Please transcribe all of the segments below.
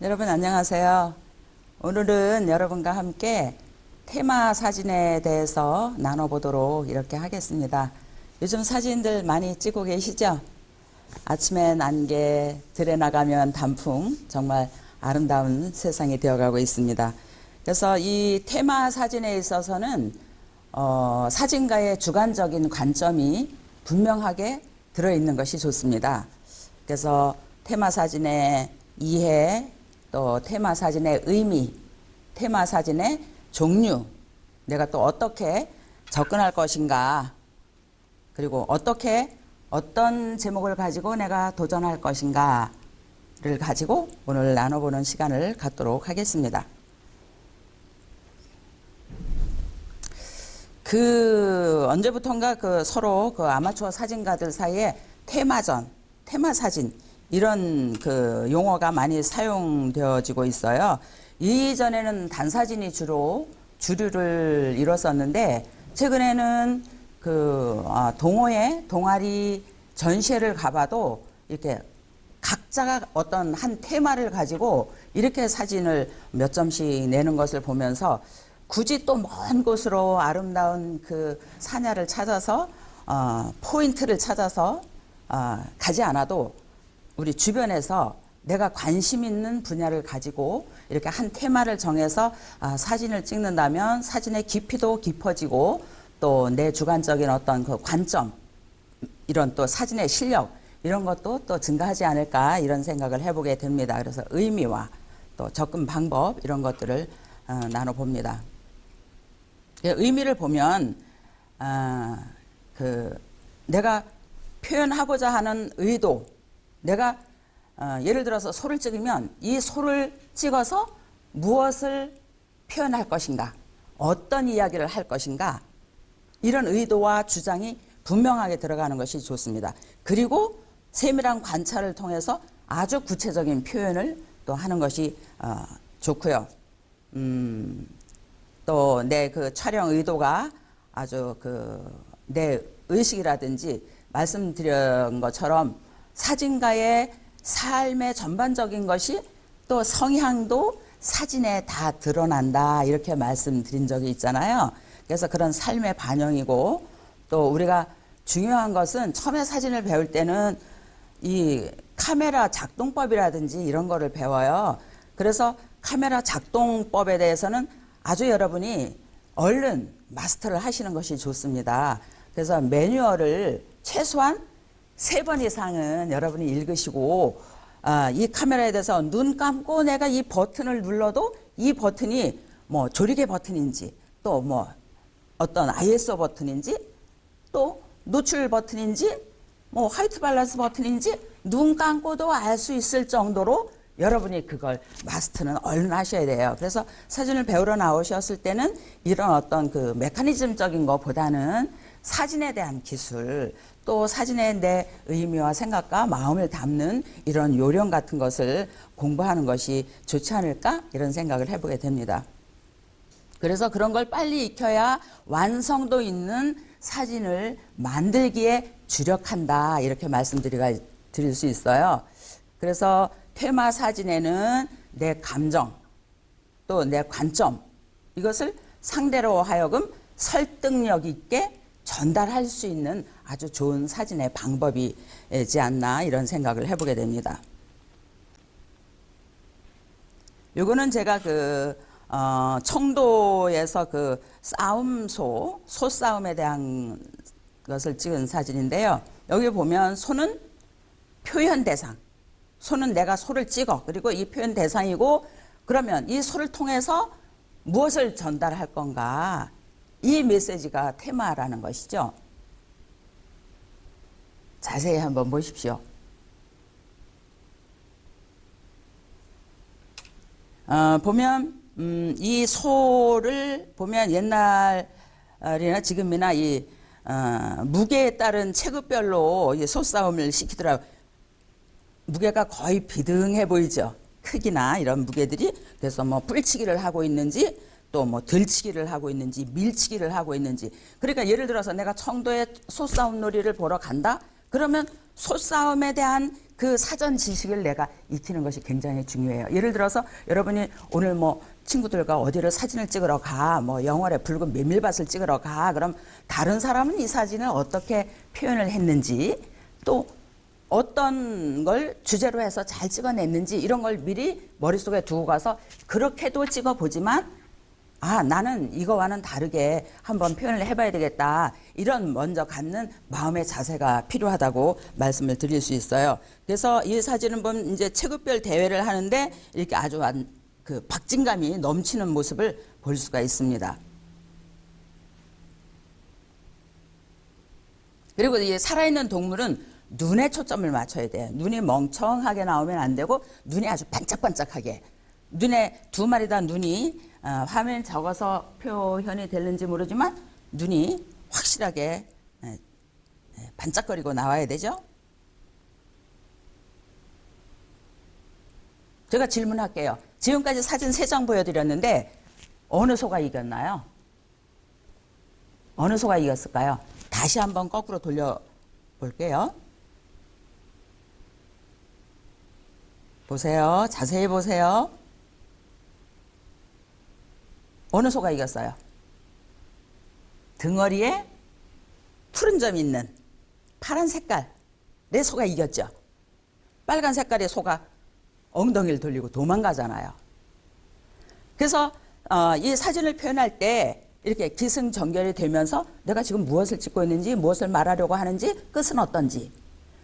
여러분 안녕하세요. 오늘은 여러분과 함께 테마 사진에 대해서 나눠보도록 이렇게 하겠습니다. 요즘 사진들 많이 찍고 계시죠? 아침엔 안개, 들에 나가면 단풍, 정말 아름다운 세상이 되어가고 있습니다. 그래서 이 테마 사진에 있어서는 사진가의 주관적인 관점이 분명하게 들어있는 것이 좋습니다. 그래서 테마 사진의 이해, 또 테마 사진의 의미, 테마 사진의 종류, 내가 또 어떻게 접근할 것인가, 그리고 어떤 제목을 가지고 내가 도전할 것인가를 가지고 오늘 나눠보는 시간을 갖도록 하겠습니다. 언제부턴가 서로 아마추어 사진가들 사이에 테마전, 테마 사진, 이런 용어가 많이 사용되어지고 있어요. 이전에는 단사진이 주로 주류를 이뤘었는데, 최근에는 동아리 전시회를 가봐도 이렇게 각자가 어떤 한 테마를 가지고 이렇게 사진을 몇 점씩 내는 것을 보면서 굳이 또 먼 곳으로 아름다운 산야를 찾아서 포인트를 찾아서 가지 않아도 우리 주변에서 내가 관심 있는 분야를 가지고 이렇게 한 테마를 정해서 사진을 찍는다면 사진의 깊이도 깊어지고 또 내 주관적인 어떤 관점, 이런 또 사진의 실력, 이런 것도 또 증가하지 않을까, 이런 생각을 해보게 됩니다. 그래서 의미와 또 접근 방법, 이런 것들을 나눠봅니다. 의미를 보면 내가 표현하고자 하는 의도, 내가 예를 들어서 소를 찍으면 이 소를 찍어서 무엇을 표현할 것인가, 어떤 이야기를 할 것인가, 이런 의도와 주장이 분명하게 들어가는 것이 좋습니다. 그리고 세밀한 관찰을 통해서 아주 구체적인 표현을 또 하는 것이 좋고요. 또 내 촬영 의도가 아주 내 의식이라든지 말씀드린 것처럼 사진가의 삶의 전반적인 것이 또 성향도 사진에 다 드러난다, 이렇게 말씀드린 적이 있잖아요. 그래서 그런 삶의 반영이고, 또 우리가 중요한 것은 처음에 사진을 배울 때는 이 카메라 작동법이라든지 이런 거를 배워요. 그래서 카메라 작동법에 대해서는 아주 여러분이 얼른 마스터를 하시는 것이 좋습니다. 그래서 매뉴얼을 최소한 3번 이상은 여러분이 읽으시고, 이 카메라에 대해서 눈 감고 내가 이 버튼을 눌러도 이 버튼이 뭐 조리개 버튼인지, 또 뭐 어떤 ISO 버튼인지, 또 노출 버튼인지, 뭐 화이트 밸런스 버튼인지 눈 감고도 알 수 있을 정도로 여러분이 그걸 마스터는 얼른 하셔야 돼요. 그래서 사진을 배우러 나오셨을 때는 이런 어떤 메커니즘적인 것보다는 사진에 대한 기술, 또 사진의 내 의미와 생각과 마음을 담는 이런 요령 같은 것을 공부하는 것이 좋지 않을까, 이런 생각을 해보게 됩니다. 그래서 그런 걸 빨리 익혀야 완성도 있는 사진을 만들기에 주력한다, 이렇게 말씀드릴 수 있어요. 그래서 테마 사진에는 내 감정, 또 내 관점, 이것을 상대로 하여금 설득력 있게 전달할 수 있는 아주 좋은 사진의 방법이지 않나, 이런 생각을 해보게 됩니다. 요거는 제가 청도에서 소싸움에 대한 것을 찍은 사진인데요. 여기 보면 소는 표현 대상, 소는 내가 소를 찍어, 그리고 이 표현 대상이고, 그러면 이 소를 통해서 무엇을 전달할 건가, 이 메시지가 테마라는 것이죠. 자세히 한번 보십시오. 보면 이 소를 보면 옛날이나 지금이나 이 무게에 따른 체급별로 소싸움을 시키더라고요. 무게가 거의 비등해 보이죠. 크기나 이런 무게들이. 그래서 뭐 뿔치기를 하고 있는지, 또 뭐 들치기를 하고 있는지, 밀치기를 하고 있는지. 그러니까 예를 들어서 내가 청도에 소싸움 놀이를 보러 간다? 그러면 소싸움에 대한 그 사전 지식을 내가 익히는 것이 굉장히 중요해요. 예를 들어서 여러분이 오늘 뭐 친구들과 어디를 사진을 찍으러 가, 뭐 영월에 붉은 메밀밭을 찍으러 가, 그럼 다른 사람은 이 사진을 어떻게 표현을 했는지, 또 어떤 걸 주제로 해서 잘 찍어냈는지, 이런 걸 미리 머릿속에 두고 가서 그렇게도 찍어보지만 나는 이거와는 다르게 한번 표현을 해봐야 되겠다, 이런 먼저 갖는 마음의 자세가 필요하다고 말씀을 드릴 수 있어요. 그래서 이 사진은 보면 이제 체급별 대회를 하는데 이렇게 아주 그 박진감이 넘치는 모습을 볼 수가 있습니다. 그리고 이 살아있는 동물은 눈에 초점을 맞춰야 돼요. 눈이 멍청하게 나오면 안 되고 눈이 아주 반짝반짝하게, 눈에 두 마리 다 눈이 화면에 적어서 표현이 되는지 모르지만 눈이 확실하게 반짝거리고 나와야 되죠. 제가 질문할게요. 지금까지 사진 3장 보여드렸는데 어느 소가 이겼나요? 어느 소가 이겼을까요? 다시 한번 거꾸로 돌려볼게요. 보세요. 자세히 보세요. 어느 소가 이겼어요? 등어리에 푸른 점이 있는 파란 색깔의 소가 이겼죠. 빨간 색깔의 소가 엉덩이를 돌리고 도망가잖아요. 그래서 이 사진을 표현할 때 이렇게 기승전결이 되면서 내가 지금 무엇을 찍고 있는지, 무엇을 말하려고 하는지, 끝은 어떤지,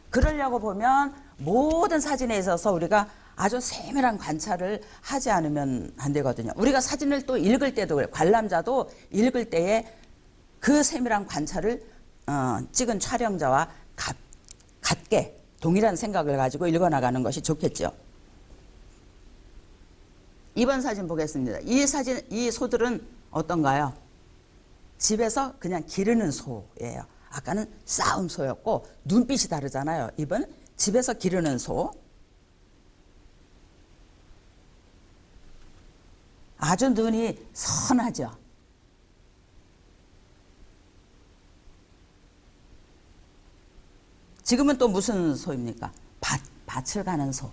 그러려고 보면 모든 사진에 있어서 우리가 아주 세밀한 관찰을 하지 않으면 안 되거든요. 우리가 사진을 또 읽을 때도 그래요. 관람자도 읽을 때에 그 세밀한 관찰을 찍은 촬영자와 같게 동일한 생각을 가지고 읽어나가는 것이 좋겠죠. 이번 사진 보겠습니다. 이 소들은 어떤가요? 집에서 그냥 기르는 소예요. 아까는 싸움 소였고 눈빛이 다르잖아요. 이번 집에서 기르는 소. 아주 눈이 선하죠. 지금은 또 무슨 소입니까? 밭을 가는 소.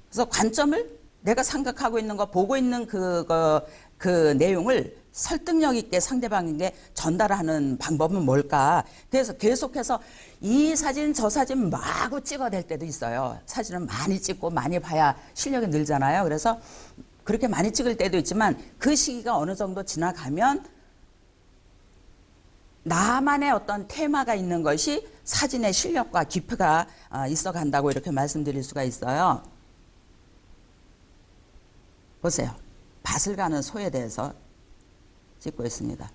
그래서 관점을 내가 생각하고 있는 거, 보고 있는 그 내용을 설득력 있게 상대방에게 전달하는 방법은 뭘까? 그래서 계속해서 이 사진 저 사진 마구 찍어댈 때도 있어요. 사진은 많이 찍고 많이 봐야 실력이 늘잖아요. 그래서 그렇게 많이 찍을 때도 있지만 그 시기가 어느 정도 지나가면 나만의 어떤 테마가 있는 것이 사진의 실력과 깊이가 있어 간다고 이렇게 말씀드릴 수가 있어요. 보세요. 밭을 가는 소에 대해서 찍고 있습니다.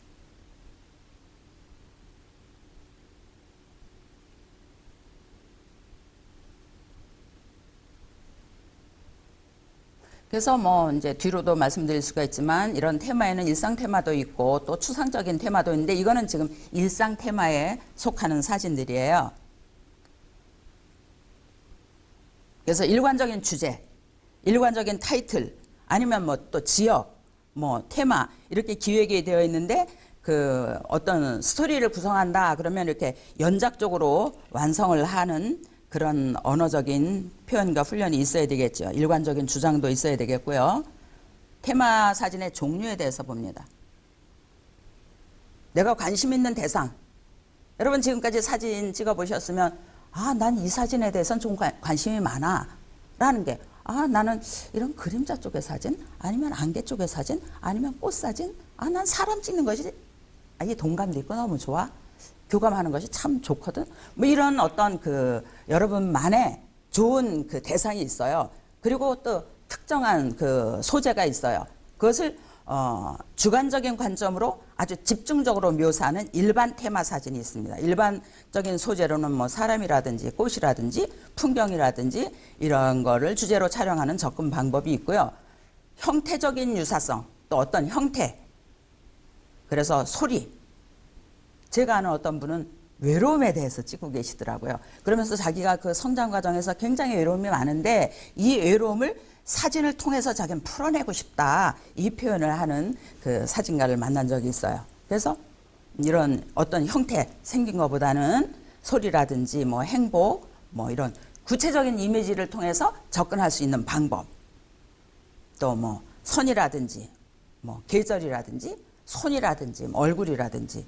그래서 뭐 이제 뒤로도 말씀드릴 수가 있지만 이런 테마에는 일상 테마도 있고 또 추상적인 테마도 있는데 이거는 지금 일상 테마에 속하는 사진들이에요. 그래서 일관적인 주제, 일관적인 타이틀, 아니면 뭐 또 지역, 뭐 테마 이렇게 기획이 되어 있는데 그 어떤 스토리를 구성한다 그러면 이렇게 연작적으로 완성을 하는 그런 언어적인 표현과 훈련이 있어야 되겠죠. 일관적인 주장도 있어야 되겠고요. 테마 사진의 종류에 대해서 봅니다. 내가 관심 있는 대상. 여러분 지금까지 사진 찍어 보셨으면 난 이 사진에 대해서는 좀 관심이 많아 라는 게 나는 이런 그림자 쪽의 사진, 아니면 안개 쪽의 사진, 아니면 꽃 사진, 난 사람 찍는 것이 이 동감도 있고 너무 좋아. 교감하는 것이 참 좋거든. 뭐 이런 어떤 그 여러분만의 좋은 그 대상이 있어요. 그리고 또 특정한 그 소재가 있어요. 그것을 주관적인 관점으로 아주 집중적으로 묘사하는 일반 테마 사진이 있습니다. 일반적인 소재로는 뭐 사람이라든지 꽃이라든지 풍경이라든지 이런 거를 주제로 촬영하는 접근 방법이 있고요. 형태적인 유사성, 또 어떤 형태, 그래서 소리. 제가 아는 어떤 분은 외로움에 대해서 찍고 계시더라고요. 그러면서 자기가 그 성장 과정에서 굉장히 외로움이 많은데 이 외로움을 사진을 통해서 자기는 풀어내고 싶다. 이 표현을 하는 그 사진가를 만난 적이 있어요. 그래서 이런 어떤 형태 생긴 것보다는 소리라든지 뭐 행복 뭐 이런 구체적인 이미지를 통해서 접근할 수 있는 방법, 또 뭐 선이라든지 뭐 계절이라든지 손이라든지 뭐 얼굴이라든지,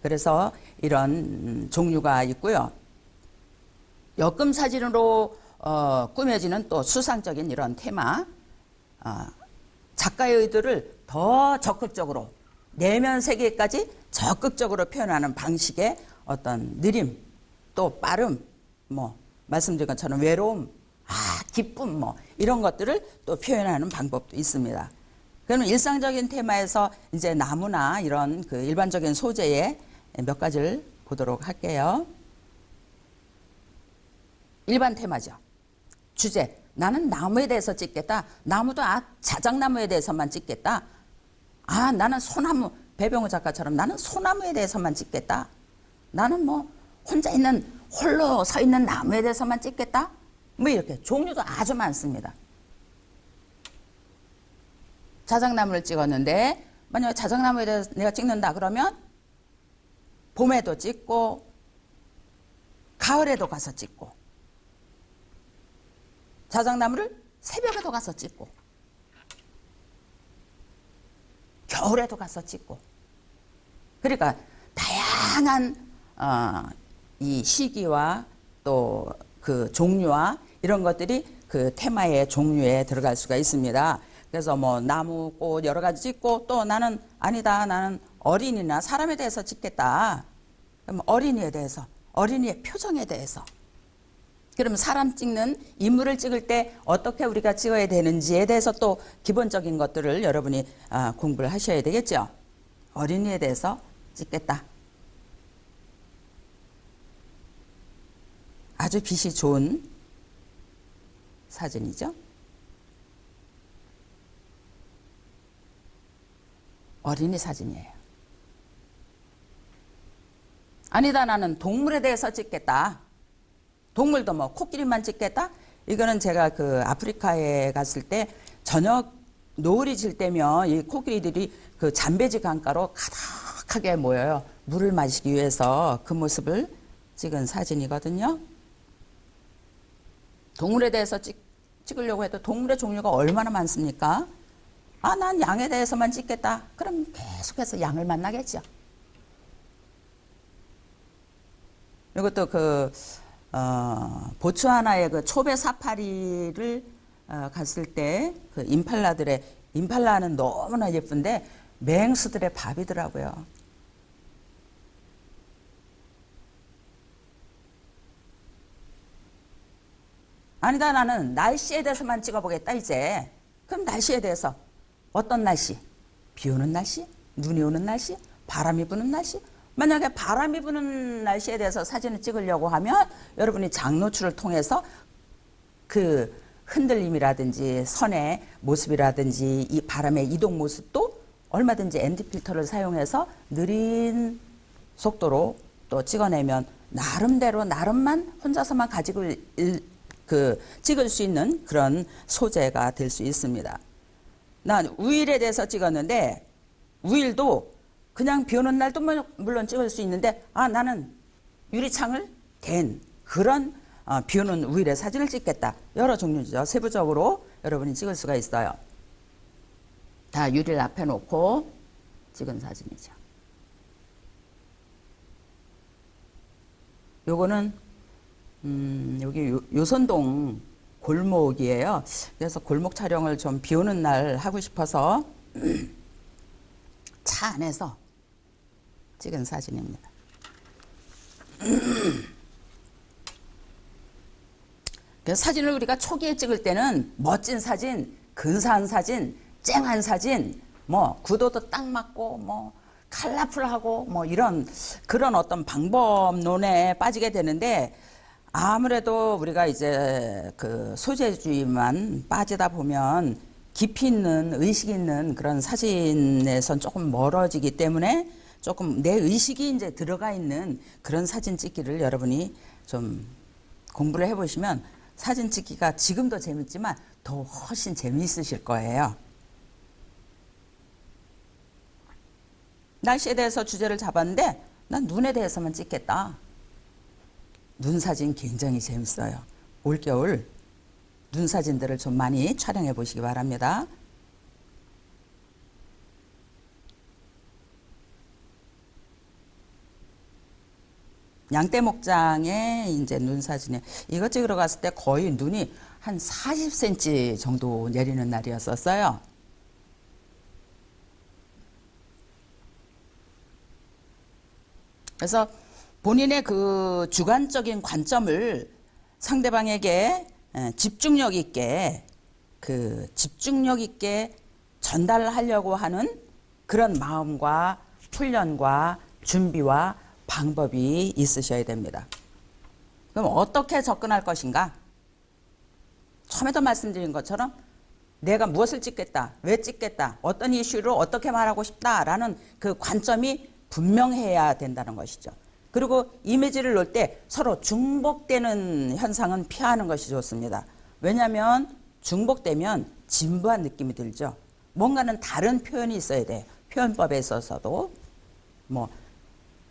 그래서 이런 종류가 있고요. 역금 사진으로 꾸며지는 또 수상적인 이런 테마, 작가의 의도를 더 적극적으로 내면 세계까지 적극적으로 표현하는 방식의 어떤 느림, 또 빠름, 뭐 말씀드린 것처럼 외로움, 기쁨, 뭐 이런 것들을 또 표현하는 방법도 있습니다. 그러면 일상적인 테마에서 이제 나무나 이런 그 일반적인 소재의 몇 가지를 보도록 할게요. 일반 테마죠. 주제, 나는 나무에 대해서 찍겠다. 나무도 자작나무에 대해서만 찍겠다. 나는 소나무, 배병우 작가처럼 나는 소나무에 대해서만 찍겠다. 나는 뭐 혼자 있는, 홀로 서 있는 나무에 대해서만 찍겠다. 뭐 이렇게 종류도 아주 많습니다. 자작나무를 찍었는데 만약에 자작나무에 대해서 내가 찍는다 그러면 봄에도 찍고 가을에도 가서 찍고, 자작나무를 새벽에도 가서 찍고 겨울에도 가서 찍고, 그러니까 다양한 이 시기와 또 그 종류와 이런 것들이 그 테마의 종류에 들어갈 수가 있습니다. 그래서 뭐 나무, 꽃 여러 가지 찍고, 또 나는 아니다, 나는 어린이나 사람에 대해서 찍겠다. 그럼 어린이에 대해서, 어린이의 표정에 대해서, 그러면 사람 찍는, 인물을 찍을 때 어떻게 우리가 찍어야 되는지에 대해서 또 기본적인 것들을 여러분이 공부를 하셔야 되겠죠. 어린이에 대해서 찍겠다. 아주 빛이 좋은 사진이죠. 어린이 사진이에요. 아니다, 나는 동물에 대해서 찍겠다. 동물도 뭐 코끼리만 찍겠다. 이거는 제가 그 아프리카에 갔을 때 저녁 노을이 질 때면 이 코끼리들이 그 잠베지 강가로 가득하게 모여요. 물을 마시기 위해서 그 모습을 찍은 사진이거든요. 동물에 대해서 찍으려고 해도 동물의 종류가 얼마나 많습니까? 난 양에 대해서만 찍겠다. 그럼 계속해서 양을 만나겠죠. 이것도 그 보츠와나의 그 초베 사파리를 갔을 때 그 임팔라는 너무나 예쁜데 맹수들의 밥이더라고요. 아니다, 나는 날씨에 대해서만 찍어보겠다 이제. 그럼 날씨에 대해서 어떤 날씨? 비 오는 날씨? 눈이 오는 날씨? 바람이 부는 날씨? 만약에 바람이 부는 날씨에 대해서 사진을 찍으려고 하면 여러분이 장노출을 통해서 그 흔들림이라든지 선의 모습이라든지 이 바람의 이동 모습도 얼마든지 ND 필터를 사용해서 느린 속도로 또 찍어내면 나름대로 나름만 혼자서만 가지고 찍을 수 있는 그런 소재가 될 수 있습니다. 난 우일에 대해서 찍었는데 우일도 그냥 비 오는 날도 물론 찍을 수 있는데 나는 유리창을 댄 그런 비 오는 우일의 사진을 찍겠다. 여러 종류죠. 세부적으로 여러분이 찍을 수가 있어요. 다 유리를 앞에 놓고 찍은 사진이죠. 요거는 여기 요선동 골목이에요. 그래서 골목 촬영을 좀 비 오는 날 하고 싶어서 차 안에서 찍은 사진입니다. 그래서 사진을 우리가 초기에 찍을 때는 멋진 사진, 근사한 사진, 쨍한 사진, 뭐 구도도 딱 맞고 뭐 컬러풀하고 뭐 이런 그런 어떤 방법론에 빠지게 되는데, 아무래도 우리가 이제 그 소재주의만 빠지다 보면 깊이 있는 의식 있는 그런 사진에선 조금 멀어지기 때문에 조금 내 의식이 이제 들어가 있는 그런 사진 찍기를 여러분이 좀 공부를 해보시면 사진 찍기가 지금도 재밌지만 더 훨씬 재미있으실 거예요. 날씨에 대해서 주제를 잡았는데 난 눈에 대해서만 찍겠다. 눈 사진 굉장히 재밌어요. 올겨울 눈 사진들을 좀 많이 촬영해 보시기 바랍니다. 양떼 목장에 이제 눈 사진에 이거 찍으러 갔을 때 거의 눈이 한 40cm 정도 내리는 날이었었어요. 그래서 본인의 그 주관적인 관점을 상대방에게 집중력 있게 전달하려고 하는 그런 마음과 훈련과 준비와 방법이 있으셔야 됩니다. 그럼 어떻게 접근할 것인가? 처음에도 말씀드린 것처럼 내가 무엇을 찍겠다, 왜 찍겠다, 어떤 이슈로 어떻게 말하고 싶다라는 그 관점이 분명해야 된다는 것이죠. 그리고 이미지를 놓을 때 서로 중복되는 현상은 피하는 것이 좋습니다. 왜냐하면 중복되면 진부한 느낌이 들죠. 뭔가는 다른 표현이 있어야 돼요. 표현법에 있어서도 뭐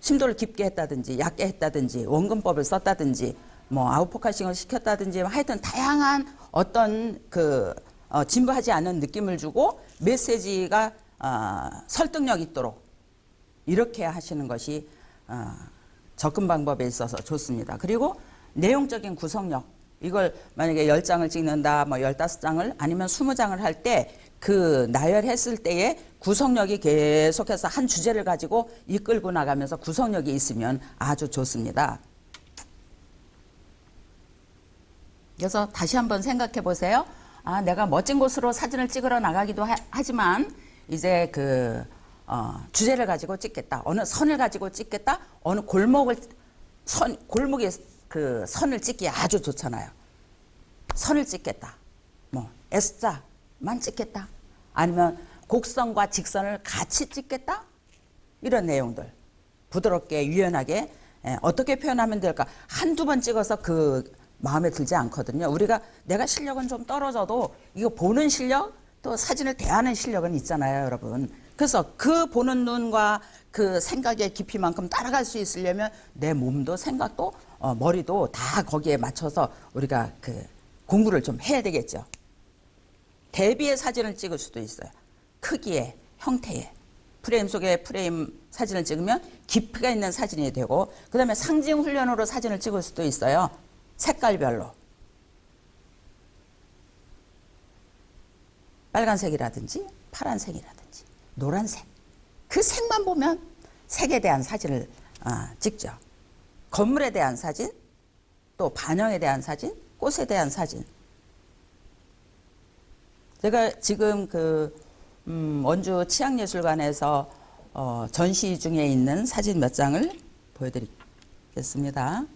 심도를 깊게 했다든지 얕게 했다든지 원근법을 썼다든지 뭐 아웃포커싱을 시켰다든지 하여튼 다양한 어떤 진부하지 않은 느낌을 주고 메시지가 설득력 있도록 이렇게 하시는 것이 접근 방법에 있어서 좋습니다. 그리고 내용적인 구성력, 이걸 만약에 10장을 찍는다, 뭐 15장을 아니면 20장을 할 때 그 나열했을 때에 구성력이 계속해서 한 주제를 가지고 이끌고 나가면서 구성력이 있으면 아주 좋습니다. 그래서 다시 한번 생각해 보세요. 내가 멋진 곳으로 사진을 찍으러 나가기도 하지만 이제 주제를 가지고 찍겠다. 어느 선을 가지고 찍겠다. 어느 골목에 그 선을 찍기 아주 좋잖아요. 선을 찍겠다. 뭐 S자만 찍겠다. 아니면 곡선과 직선을 같이 찍겠다. 이런 내용들. 부드럽게 유연하게 어떻게 표현하면 될까. 한두 번 찍어서 그 마음에 들지 않거든요. 우리가 내가 실력은 좀 떨어져도 이거 보는 실력 또 사진을 대하는 실력은 있잖아요, 여러분. 그래서 그 보는 눈과 그 생각의 깊이만큼 따라갈 수 있으려면 내 몸도 생각도 머리도 다 거기에 맞춰서 우리가 공부를 좀 해야 되겠죠. 대비의 사진을 찍을 수도 있어요. 크기에, 형태에. 프레임 속에 프레임 사진을 찍으면 깊이가 있는 사진이 되고, 그 다음에 상징 훈련으로 사진을 찍을 수도 있어요. 색깔별로. 빨간색이라든지 파란색이라든지 노란색. 그 색만 보면 색에 대한 사진을 찍죠. 건물에 대한 사진, 또 반영에 대한 사진, 꽃에 대한 사진. 제가 지금 원주 치앙예술관에서 전시 중에 있는 사진 몇 장을 보여드리겠습니다.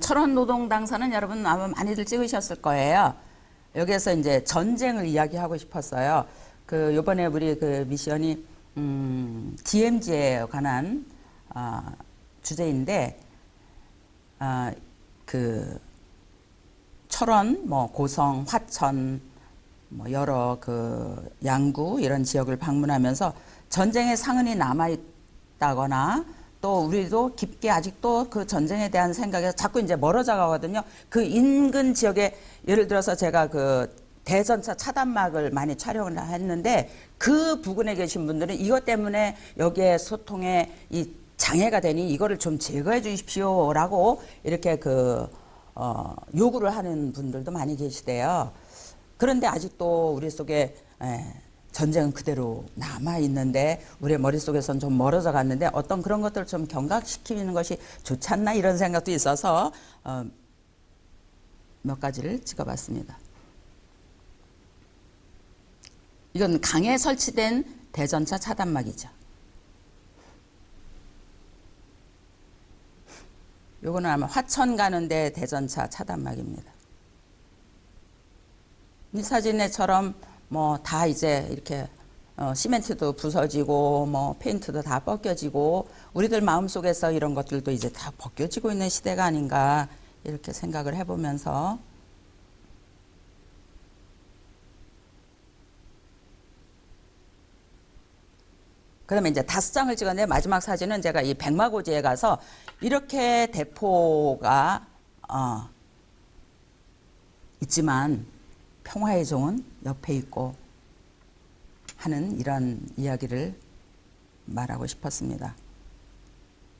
철원 노동당사는 여러분 아마 많이들 찍으셨을 거예요. 여기에서 이제 전쟁을 이야기하고 싶었어요. 요번에 우리 미션이 DMZ에 관한 주제인데, 철원, 고성, 화천, 여러 양구 이런 지역을 방문하면서 전쟁의 상흔이 남아있다거나 또 우리도 깊게 아직도 그 전쟁에 대한 생각에서 자꾸 이제 멀어져 가거든요. 그 인근 지역에 예를 들어서 제가 대전차 차단막을 많이 촬영을 했는데 그 부근에 계신 분들은 이것 때문에 여기에 소통에 이 장애가 되니 이거를 좀 제거해 주십시오라고 이렇게 요구를 하는 분들도 많이 계시대요. 그런데 아직도 우리 속에 전쟁은 그대로 남아있는데 우리의 머릿속에서는 좀 멀어져 갔는데 어떤 그런 것들을 좀 경각시키는 것이 좋지 않나 이런 생각도 있어서 몇 가지를 찍어봤습니다. 이건 강에 설치된 대전차 차단막이죠. 요거는 아마 화천 가는데 대전차 차단막입니다. 이 사진에처럼 다 이제 이렇게 시멘트도 부서지고 페인트도 다 벗겨지고 우리들 마음속에서 이런 것들도 이제 다 벗겨지고 있는 시대가 아닌가 이렇게 생각을 해보면서 그다음에 이제 5장을 찍었는데 마지막 사진은 제가 이 백마고지에 가서 이렇게 대포가 있지만 평화의 종은 옆에 있고 하는 이런 이야기를 말하고 싶었습니다.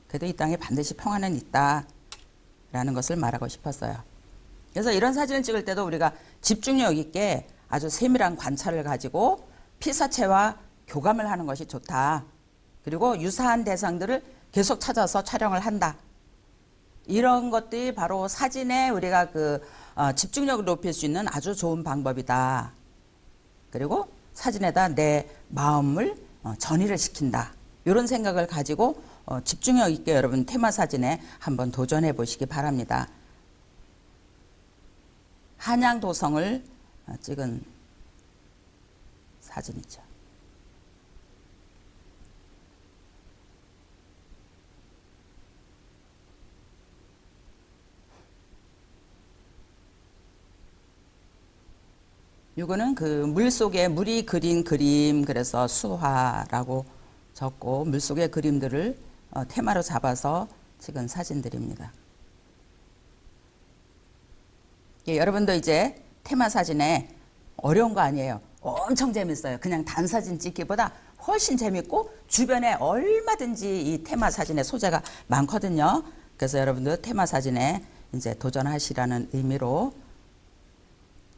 그래도 이 땅에 반드시 평화는 있다라는 것을 말하고 싶었어요. 그래서 이런 사진을 찍을 때도 우리가 집중력 있게 아주 세밀한 관찰을 가지고 피사체와 교감을 하는 것이 좋다. 그리고 유사한 대상들을 계속 찾아서 촬영을 한다. 이런 것들이 바로 사진에 우리가 집중력을 높일 수 있는 아주 좋은 방법이다. 그리고 사진에다 내 마음을 전이를 시킨다. 이런 생각을 가지고 집중력 있게 여러분 테마 사진에 한번 도전해 보시기 바랍니다. 한양도성을 찍은 사진이죠. 이거는 그 물속에 물이 그린 그림, 그래서 수화라고 적고 물속의 그림들을 테마로 잡아서 찍은 사진들입니다. 예, 여러분도 이제 테마 사진에 어려운 거 아니에요. 엄청 재밌어요. 그냥 단사진 찍기보다 훨씬 재밌고 주변에 얼마든지 이 테마 사진의 소재가 많거든요. 그래서 여러분들 테마 사진에 이제 도전하시라는 의미로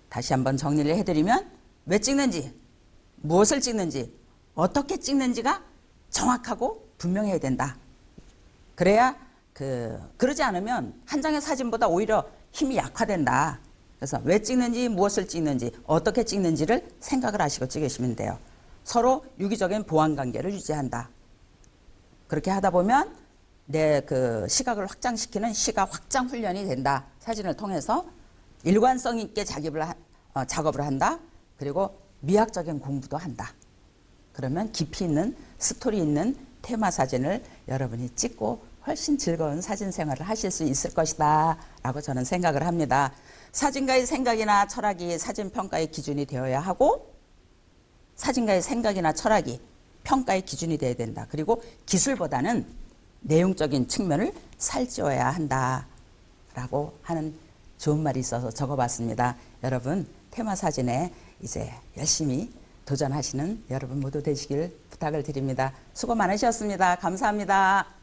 다시 한번 정리를 해드리면 왜 찍는지, 무엇을 찍는지, 어떻게 찍는지가 정확하고 분명해야 된다. 그래야 그러지 않으면 한 장의 사진보다 오히려 힘이 약화된다. 그래서 왜 찍는지, 무엇을 찍는지, 어떻게 찍는지를 생각을 하시고 찍으시면 돼요. 서로 유기적인 보완 관계를 유지한다. 그렇게 하다 보면 내 시각을 확장시키는 시각 확장 훈련이 된다. 사진을 통해서 일관성 있게 작업을 한다. 그리고 미학적인 공부도 한다. 그러면 깊이 있는 스토리 있는 테마 사진을 여러분이 찍고 훨씬 즐거운 사진 생활을 하실 수 있을 것이다 라고 저는 생각을 합니다. 사진가의 생각이나 철학이 사진 평가의 기준이 되어야 하고 사진가의 생각이나 철학이 평가의 기준이 되어야 된다. 그리고 기술보다는 내용적인 측면을 살찌워야 한다 라고 하는 좋은 말이 있어서 적어봤습니다. 여러분 테마 사진에 이제 열심히 도전하시는 여러분 모두 되시길 부탁을 드립니다. 수고 많으셨습니다. 감사합니다.